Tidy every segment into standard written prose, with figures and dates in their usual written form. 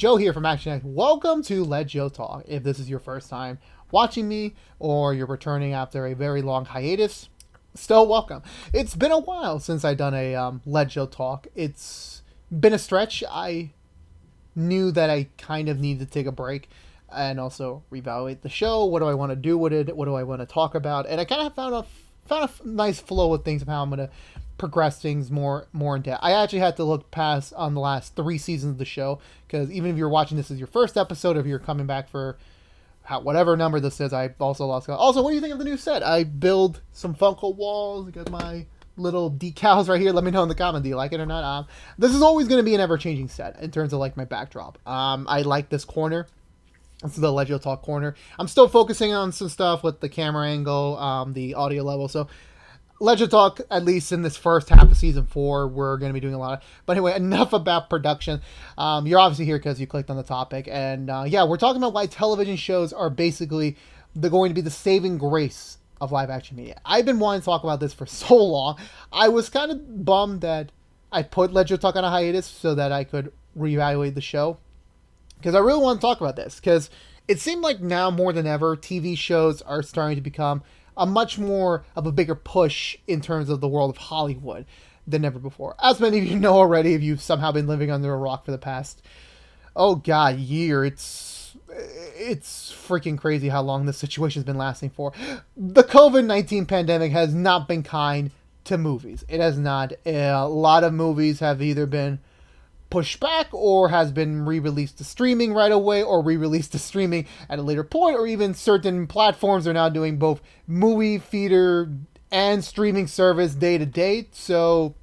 Joe here from Action Act. Welcome to Let Joe Talk. If this is your first time watching me or you're returning after a very long hiatus, still welcome. It's been a while since I've done a Let Joe Talk. It's been a stretch. I knew that I kind of needed to take a break and also reevaluate the show. What do I want to do with it? What do I want to talk about? And I kind of found a nice flow of things of how I'm going to progress things more in depth. I actually had to look past on the last 3 seasons of the show because even if you're watching this as your first episode, if you're coming back for whatever number this is, I also lost. Also, what do you think of the new set? I build some Funko walls. I got my little decals right here. Let me know in the comment. Do you like it or not? This is always going to be an ever-changing set in terms of like my backdrop. I like this corner. This is the Legio Talk corner. I'm still focusing on some stuff with the camera angle, the audio level. So Legio Talk, at least in this first half of season 4, we're going to be doing a lot of. But anyway, enough about production. You're obviously here because you clicked on the topic, and yeah, we're talking about why television shows are basically going to be the saving grace of live action media. I've been wanting to talk about this for so long. I was kind of bummed that I put Legio Talk on a hiatus so that I could reevaluate the show, because I really want to talk about this, because it seemed like now more than ever, TV shows are starting to become a much more of a bigger push in terms of the world of Hollywood than ever before. As many of you know already, if you've somehow been living under a rock for the past, year, it's freaking crazy how long this situation's been lasting for. The COVID-19 pandemic has not been kind to movies. It has not. A lot of movies have either been pushed back or has been re-released to streaming right away or re-released to streaming at a later point, or even certain platforms are now doing both movie theater and streaming service day to day. So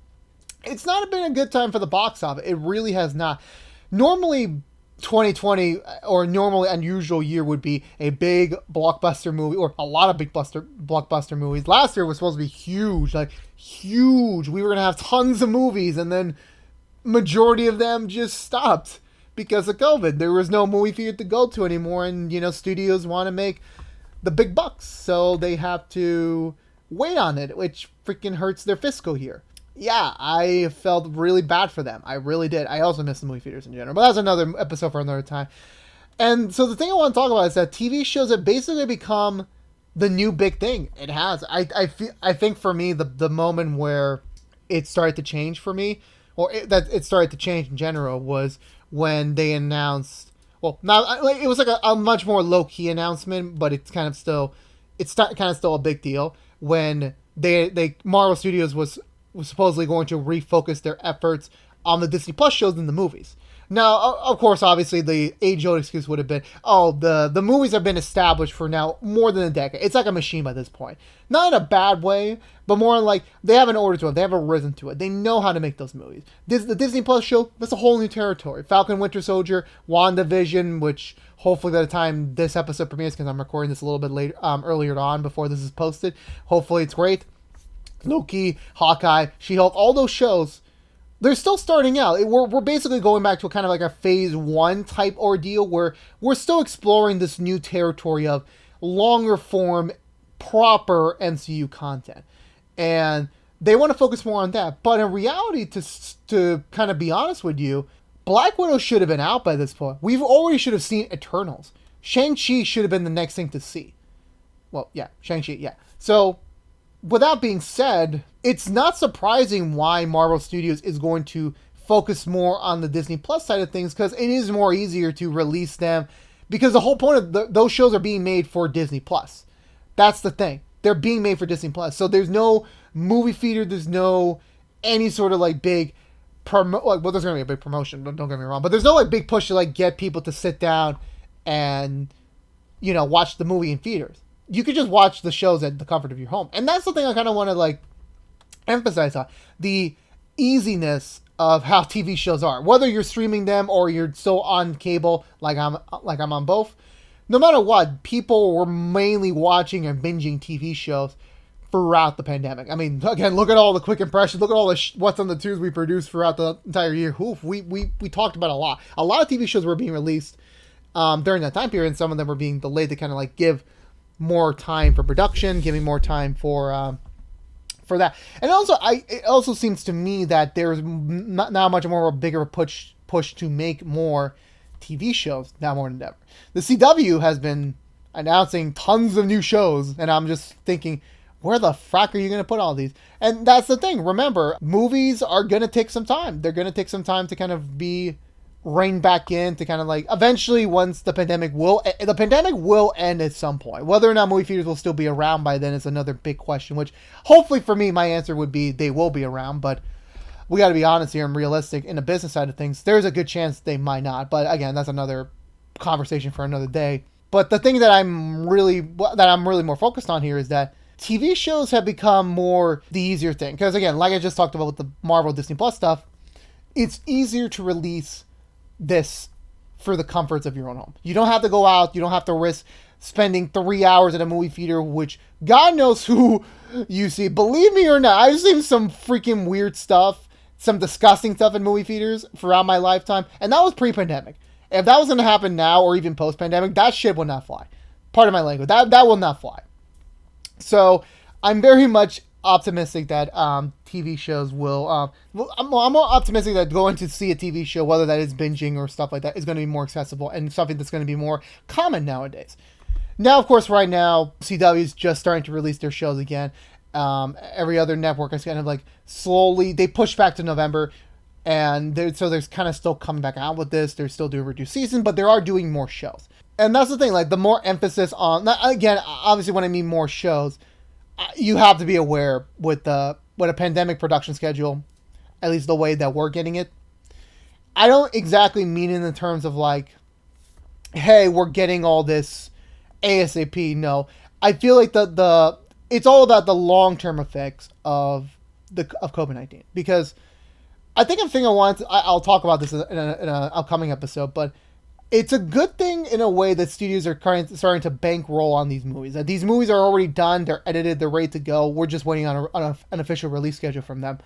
it's not been a good time for the box office. It really has not. Normally 2020 or normally unusual year would be a big blockbuster movie or a lot of big blockbuster movies. Last year was supposed to be huge, like huge. We were going to have tons of movies, and then majority of them just stopped because of COVID. There was no movie theater to go to anymore, and studios want to make the big bucks, so they have to wait on it, which freaking hurts their fiscal year. Yeah, I felt really bad for them. I really did. I also miss the movie theaters in general, but that's another episode for another time. And so the thing I want to talk about is that TV shows have basically become the new big thing. It has. I think for me, the moment where it started to change for me, or that it started to change in general, was when they announced. Well, not like it was like a much more low key announcement, but it's kind of still a big deal when they Marvel Studios was supposedly going to refocus their efforts on the Disney Plus shows and the movies. Now, of course, obviously, the age-old excuse would have been, the movies have been established for now more than a decade. It's like a machine by this point. Not in a bad way, but more like they have an order to it. They have a rhythm to it. They know how to make those movies. The Disney Plus show, that's a whole new territory. Falcon Winter Soldier, WandaVision, which hopefully by the time this episode premieres, because I'm recording this a little bit later, earlier on before this is posted, hopefully it's great. Loki, Hawkeye, She-Hulk, all those shows, they're still starting out. We're basically going back to a kind of like a phase 1 type ordeal where we're still exploring this new territory of longer form, proper MCU content. And they want to focus more on that. But in reality, to kind of be honest with you, Black Widow should have been out by this point. We've already should have seen Eternals. Shang-Chi should have been the next thing to see. Well, yeah, Shang-Chi, yeah. So, with that being said, it's not surprising why Marvel Studios is going to focus more on the Disney Plus side of things, because it is more easier to release them, because the whole point of those shows are being made for Disney Plus. That's the thing. They're being made for Disney Plus. So there's no movie theater, there's no any sort of like big there's going to be a big promotion, don't get me wrong, but there's no like big push to like get people to sit down and watch the movie in theaters. You could just watch the shows at the comfort of your home. And that's the thing I kind of want to like emphasize on. The easiness of how TV shows are. Whether you're streaming them or you're still on cable like I'm on both. No matter what, people were mainly watching and binging TV shows throughout the pandemic. I mean, again, look at all the quick impressions. Look at all the what's on the twos we produced throughout the entire year. Oof, we talked about a lot. A lot of TV shows were being released during that time period, and some of them were being delayed to kind of like give more time for production, giving more time for that. And also, it also seems to me that there's not much more of a bigger push to make more TV shows now more than ever. The CW has been announcing tons of new shows, and I'm just thinking, where the frack are you going to put all these? And that's the thing. Remember, movies are going to take some time. They're going to take some time to kind of be rein back in, to kind of like, eventually once the pandemic will end at some point. Whether or not movie theaters will still be around by then is another big question, which hopefully for me, my answer would be they will be around, but we got to be honest here and realistic in the business side of things. There's a good chance they might not, but again, that's another conversation for another day. But the thing that I'm really more focused on here is that TV shows have become more the easier thing. Because again, like I just talked about with the Marvel Disney Plus stuff, it's easier to release this for the comforts of your own home. You don't have to go out. You don't have to risk spending 3 hours at a movie theater, which God knows who you see. Believe me or not, I've seen some freaking weird stuff, some disgusting stuff in movie theaters throughout my lifetime. And that was pre-pandemic. If that was going to happen now or even post-pandemic, that shit will not fly. Pardon my language. That will not fly. So I'm very much optimistic that TV shows will. I'm more optimistic that going to see a TV show, whether that is binging or stuff like that, is going to be more accessible and something that's going to be more common nowadays. Now, of course, right now, CW is just starting to release their shows again. Every other network is kind of like slowly, they push back to November. And there's kind of still coming back out with this. They're still doing reduced season, but they are doing more shows. And that's the thing, like the more emphasis on, again, obviously when I mean more shows, you have to be aware with a pandemic production schedule, at least the way that we're getting it. I don't exactly mean in the terms of like, hey, we're getting all this ASAP. No, I feel like it's all about the long-term effects of COVID-19, because I think I'll talk about this in an upcoming episode, but it's a good thing in a way that studios are starting to bankroll on these movies. That these movies are already done, they're edited, they're ready to go. We're just waiting on an official release schedule from them.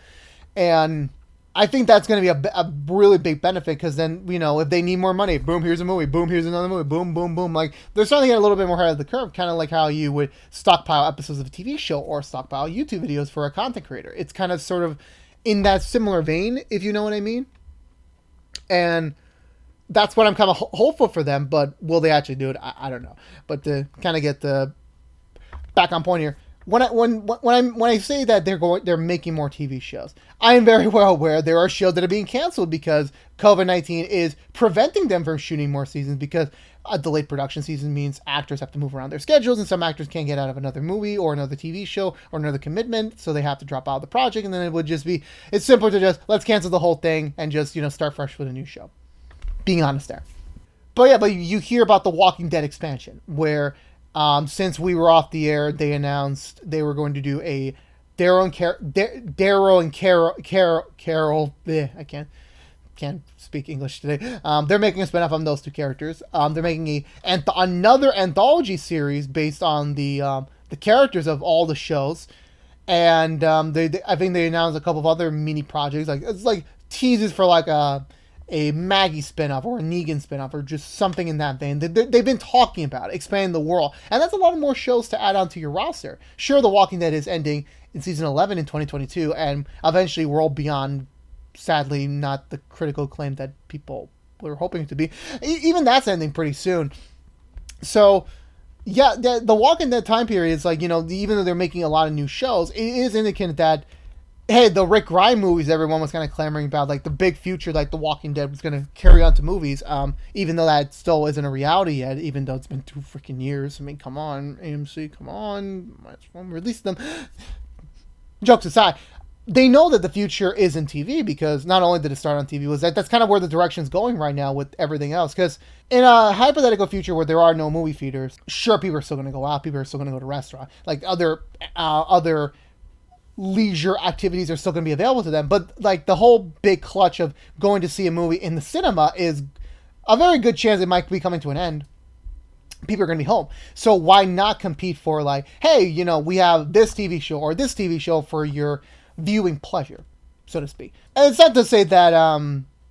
And I think that's going to be a really big benefit, because then, if they need more money, boom, here's a movie, boom, here's another movie, boom, boom, boom. Like, they're starting to get a little bit more ahead of the curve, kind of like how you would stockpile episodes of a TV show or stockpile YouTube videos for a content creator. It's kind of sort of in that similar vein, if you know what I mean. And that's what I'm kind of hopeful for them, but will they actually do it? I don't know. But to kind of get the back on point here, when I say that they're making more TV shows, I am very well aware there are shows that are being canceled because COVID-19 is preventing them from shooting more seasons, because a delayed production season means actors have to move around their schedules, and some actors can't get out of another movie or another TV show or another commitment, so they have to drop out of the project, and then it would just be, it's simpler to just, let's cancel the whole thing and just, start fresh with a new show. Being honest there. But you hear about the Walking Dead expansion, where since we were off the air, they announced they were going to do a Daryl and Carol. I can't speak English today. They're making a spinoff on those two characters. They're making another anthology series based on the characters of all the shows, and I think they announced a couple of other mini projects. Like, it's like teases for like a Maggie spinoff or a Negan spinoff or just something in that vein. They've been talking about it, expanding the world, and that's a lot of more shows to add onto your roster. Sure, The Walking Dead is ending in season 11 in 2022, and eventually World Beyond, sadly not the critical acclaim that people were hoping it to be, even that's ending pretty soon. So yeah, the Walking Dead time period is like, even though they're making a lot of new shows, it is indicating that, hey, the Rick Grimes movies everyone was kind of clamoring about, like the big future, like The Walking Dead was going to carry on to movies, even though that still isn't a reality yet, even though it's been 2 freaking years. I mean, come on, AMC, come on, might as well release them. Jokes aside, they know that the future is in TV, because not only did it start on TV, that's kind of where the direction's going right now with everything else. Because in a hypothetical future where there are no movie theaters, sure, people are still going to go out, people are still going to go to restaurants, like other leisure activities are still going to be available to them, but like the whole big clutch of going to see a movie in the cinema is a very good chance it might be coming to an end. People are going to be home, so why not compete for, like, hey, we have this TV show or this TV show for your viewing pleasure, so to speak. And it's not to say that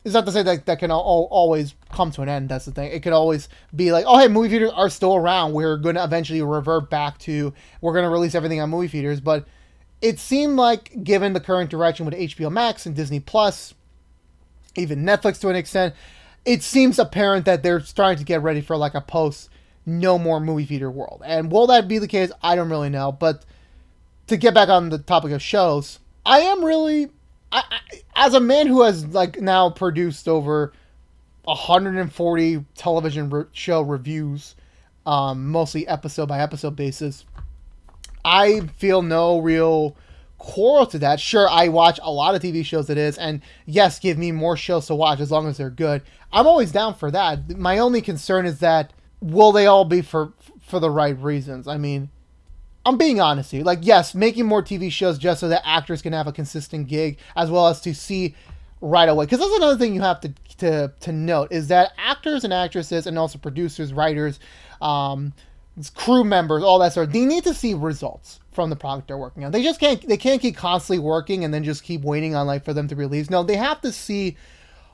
that can always come to an end. That's the thing. It could always be like, oh, hey, movie theaters are still around, we're going to eventually revert back to, we're going to release everything on movie theaters. But it seemed like, given the current direction with HBO Max and Disney Plus, even Netflix to an extent, it seems apparent that they're starting to get ready for like a post no more movie theater world. And will that be the case? I don't really know. But to get back on the topic of shows, I am really, as a man who has like now produced over 140 television show reviews, mostly episode by episode basis, I feel no real quarrel to that. Sure, I watch a lot of TV shows, it is, and yes, give me more shows to watch as long as they're good. I'm always down for that. My only concern is that will they all be for the right reasons? I mean, I'm being honest here. Like, yes, making more TV shows just so that actors can have a consistent gig, as well as to see right away. Because that's another thing you have to note is that actors and actresses, and also producers, writers, crew members, all that sort, they need to see results from the product they're working on. They just can't keep constantly working and then just keep waiting on like for them to release. No, they have to see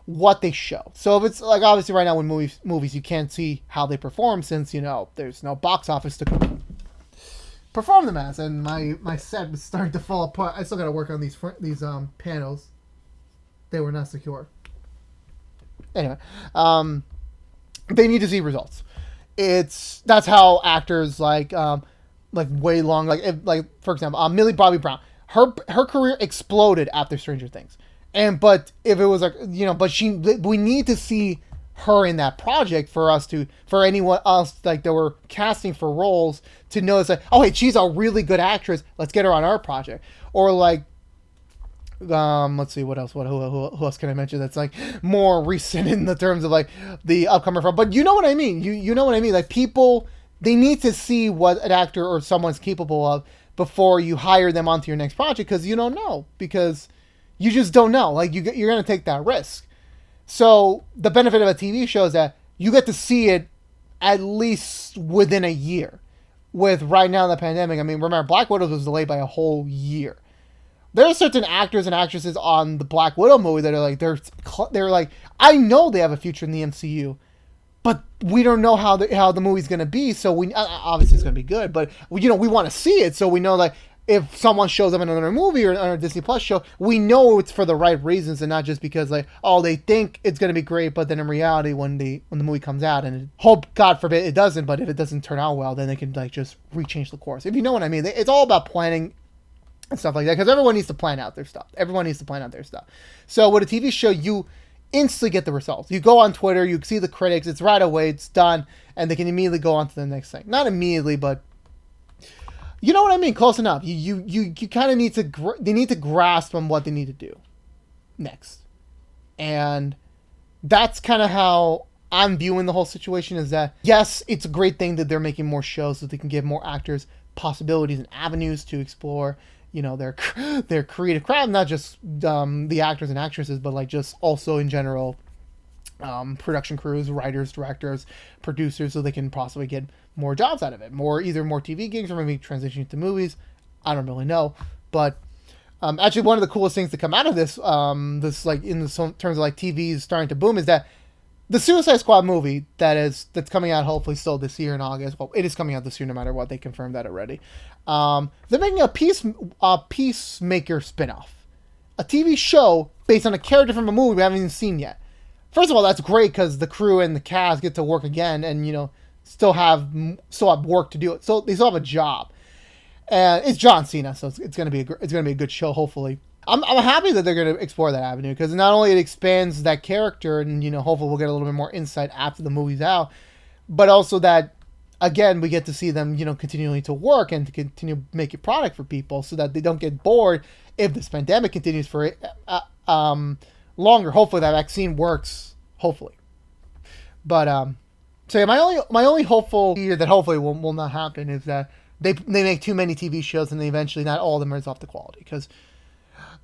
what they show. So if it's like obviously right now with movies you can't see how they perform since there's no box office to perform them as, and my set was starting to fall apart. I still got to work on these panels. They were not secure. Anyway, they need to see results. That's how actors like way long like for example Millie Bobby Brown, her career exploded after Stranger Things, but if it was like we need to see her in that project for anyone else like that were casting for roles to know it's like, oh hey, she's a really good actress, let's get her on our project. Or like let's see what else who else can I mention that's like more recent in the terms of like the upcoming film, but you know what I mean, you know what I mean, like people, they need to see what an actor or someone's capable of before you hire them onto your next project, because you don't know, because you just don't know, like you're going to take that risk. So the benefit of a TV show is that you get to see it at least within a year. With right now the pandemic, I mean, remember Black Widow was delayed by a whole year. There are certain actors and actresses on the Black Widow movie that are like they're like, I know they have a future in the MCU, but we don't know how the movie's gonna be. So we obviously it's gonna be good, but we want to see it, so we know like if someone shows up in another movie or on a Disney Plus show, we know it's for the right reasons and not just because like, oh, they think it's gonna be great, but then in reality when the movie comes out, and hope God forbid it doesn't, but if it doesn't turn out well, then they can like just rechange the course. If you know what I mean, it's all about planning and stuff like that, because everyone needs to plan out their stuff. So with a TV show, you instantly get the results. You go on Twitter, you see the critics, it's right away, it's done, and they can immediately go on to the next thing. Not immediately, but you know what I mean, close enough. You kind of need to they need to grasp on what they need to do next, and that's kind of how I'm viewing the whole situation. Is that yes, it's a great thing that they're making more shows so they can give more actors possibilities and avenues to explore their creative craft, not just the actors and actresses, but like just also in general production crews, writers, directors, producers, so they can possibly get more jobs out of it, either more TV gigs or maybe transitioning to movies. I don't really know, but actually one of the coolest things to come out of this like in the terms of like TV is starting to boom is that the Suicide Squad movie that's coming out hopefully still this year in August. Well, it is coming out this year no matter what. They confirmed that already. They're making a Peacemaker spinoff, a TV show based on a character from a movie we haven't even seen yet. First of all, that's great because the crew and the cast get to work again, and still have work to do it. So they still have a job, and it's John Cena, so it's gonna be a good show. Hopefully, I'm happy that they're gonna explore that avenue, because not only it expands that character, and hopefully we'll get a little bit more insight after the movie's out, but also that again we get to see them continuing to work and to continue making product for people, so that they don't get bored if this pandemic continues for longer. Hopefully that vaccine works. Hopefully, but so yeah, my only hopeful fear that hopefully will not happen is that they make too many TV shows and they eventually not all of them is off the quality. Because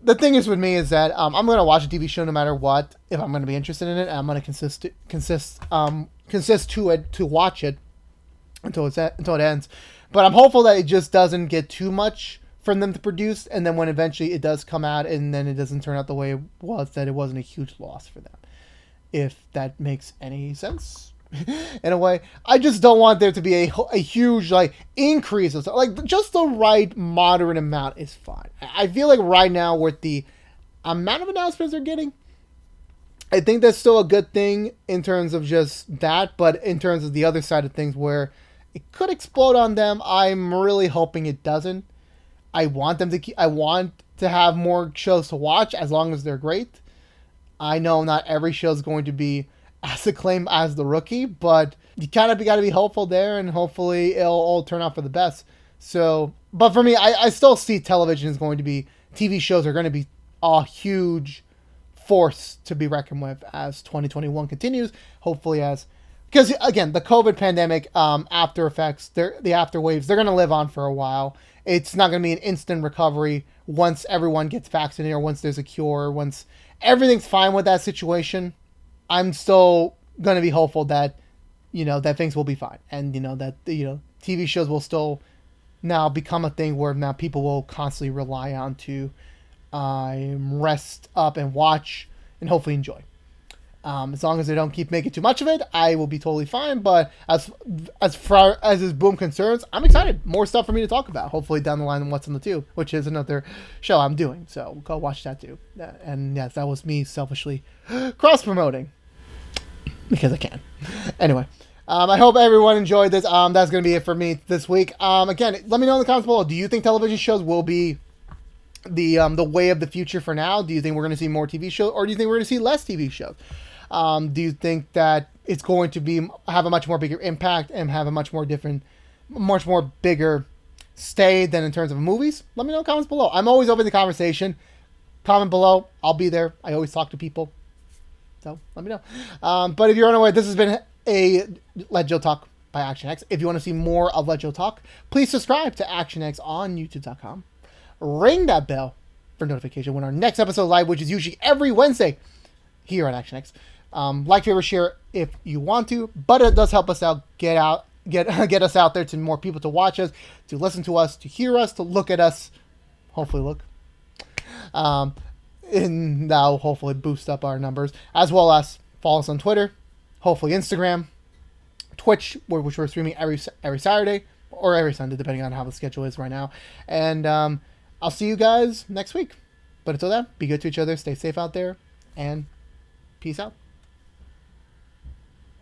the thing is with me is that I'm going to watch a TV show no matter what if I'm going to be interested in it, and I'm going to consist to it to watch it until it ends. But I'm hopeful that it just doesn't get too much from them to produce, and then when eventually it does come out and then it doesn't turn out the way it was, that it wasn't a huge loss for them. If that makes any sense. In a way, I just don't want there to be a huge like increase of stuff. Like just the right moderate amount is fine. I feel like right now with the amount of announcements they're getting, I think that's still a good thing in terms of just that, but in terms of the other side of things where it could explode on them, I'm really hoping it doesn't. I want them to keep, I want to have more shows to watch as long as they're great. I know not every show is going to be as acclaimed as The Rookie, but you kind of got to be hopeful there, and hopefully it'll all turn out for the best. So, but for me, I still see television is going to be, TV shows are going to be a huge force to be reckoned with as 2021 continues. Hopefully, as because again, the COVID pandemic after effects, the after waves, they're going to live on for a while. It's not going to be an instant recovery once everyone gets vaccinated or once there's a cure, once everything's fine with that situation. I'm still going to be hopeful that, that things will be fine. And, that, TV shows will still now become a thing where now people will constantly rely on to rest up and watch and hopefully enjoy. As long as they don't keep making too much of it, I will be totally fine. But as far as this Boom concerns, I'm excited. More stuff for me to talk about. Hopefully down the line in What's on the Tube, which is another show I'm doing. So go watch that too. And yes, that was me selfishly cross-promoting because I can. Anyway, I hope everyone enjoyed this. That's going to be it for me this week. Again, let me know in the comments below. Do you think television shows will be the way of the future for now? Do you think we're going to see more TV shows, or do you think we're going to see less TV shows? Do you think that it's going to have a much more bigger impact and have a much more bigger stay than in terms of movies? Let me know in the comments below. I'm always open to conversation. Comment below. I'll be there. I always talk to people. So let me know. But if you're unaware, this has been a Let Joe Talk by ActionX. If you want to see more of Let Joe Talk, please subscribe to ActionX on YouTube.com. Ring that bell for notification when our next episode live, which is usually every Wednesday here on ActionX. Like, favorite, share if you want to, but it does help us out, get us out there to more people to watch us, to listen to us, to hear us, to look at us, hopefully look, and now hopefully boost up our numbers, as well as follow us on Twitter, hopefully Instagram, Twitch, which we're streaming every Saturday or every Sunday, depending on how the schedule is right now, and I'll see you guys next week. But until then, be good to each other, stay safe out there, and peace out.